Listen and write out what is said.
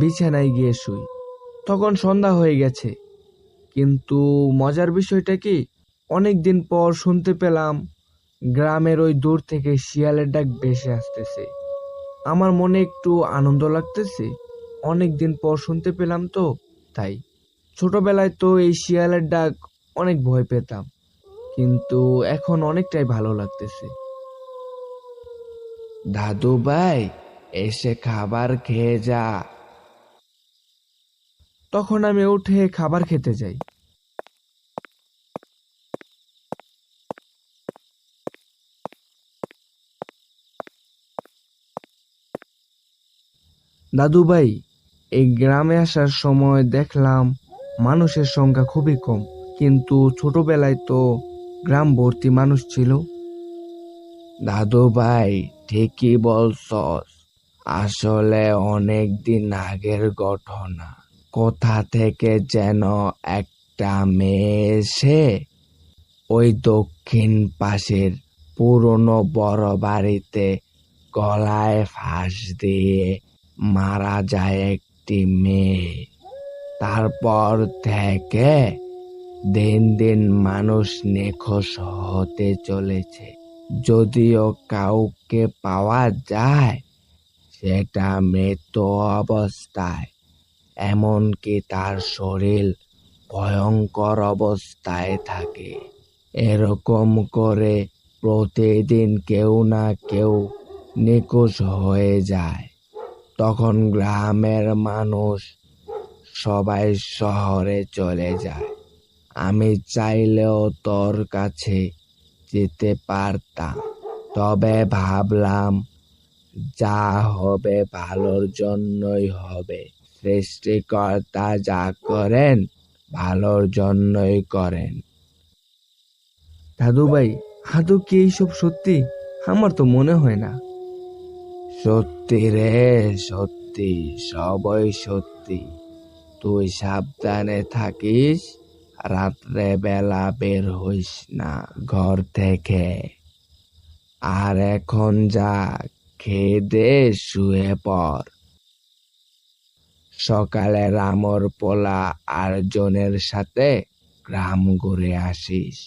বিছানায় গিয়ে শুই। তখন সন্ধ্যা হয়ে গেছে, কিন্তু মজার বিষয়টা কি, অনেকদিন পর শুনতে পেলাম গ্রামের ওই দূর থেকে শিয়ালের ডাক ভেসে আসতেছে। আমার মনে একটু আনন্দ লাগতেছে, অনেকদিন পর শুনতে পেলাম তো তাই। ছোটবেলায় তো এই শিয়ালের ডাক অনেক ভয় পেতাম, কিন্তু এখন অনেকটাই ভালো লাগতেছে। দাদু ভাই, এসে খাবার খেয়ে যা। তখন আমি উঠে খাবার খেতে যাই। দাদু ভাই, এই গ্রামে আসার সময় দেখলাম মানুষের সংখ্যা খুবই কম, কিন্তু ছোটবেলায় তো গ্রাম ভর্তি মানুষ ছিল। দাদু ভাই, ঠিকই বলছস, আসলে অনেক দিন আগের ঘটনা। কোথা থেকে যেন একটা মেয়ে এসে ওই দক্ষিণ পাশের পুরনো বড় বাড়িতে গলায় ফাঁস দিয়ে মারা যায় একটি মেয়ে। তারপর থেকে দিন দিন মানুষ নিখোঁজ হতে চলেছে। যদিও কাউকে পাওয়া যায়, সেটা মৃত অবস্থায়, এমনকি তার শরীর ভয়ঙ্কর অবস্থায় থাকে। এরকম করে প্রতিদিন কেউ না কেউ নিখোঁজ হয়ে যায়। তখন গ্রামের মানুষ সবাই শহরে চলে যায়। আমি চাইলেও তোর কাছে যেতে পারতাম, তবে ভাবলাম যা হবে ভালোর জন্যই হবে। সৃষ্টিকর্তা যা করেন ভালোর জন্যই করেন। দাদু ভাই, আদৌ কি এইসব সত্যি? আমার তো মনে হয় না। সত্যি রে, সত্যি, সবই সত্যি। তুই সাবধানে থাকিস, রাত্রে বেলা বের হইস না ঘর থেকে। আর এখন যা, খেয়ে দে, শুয়ে পড়। সকালে রামর পোলা আর জনের সাথে গ্রাম ঘুরে আসিস।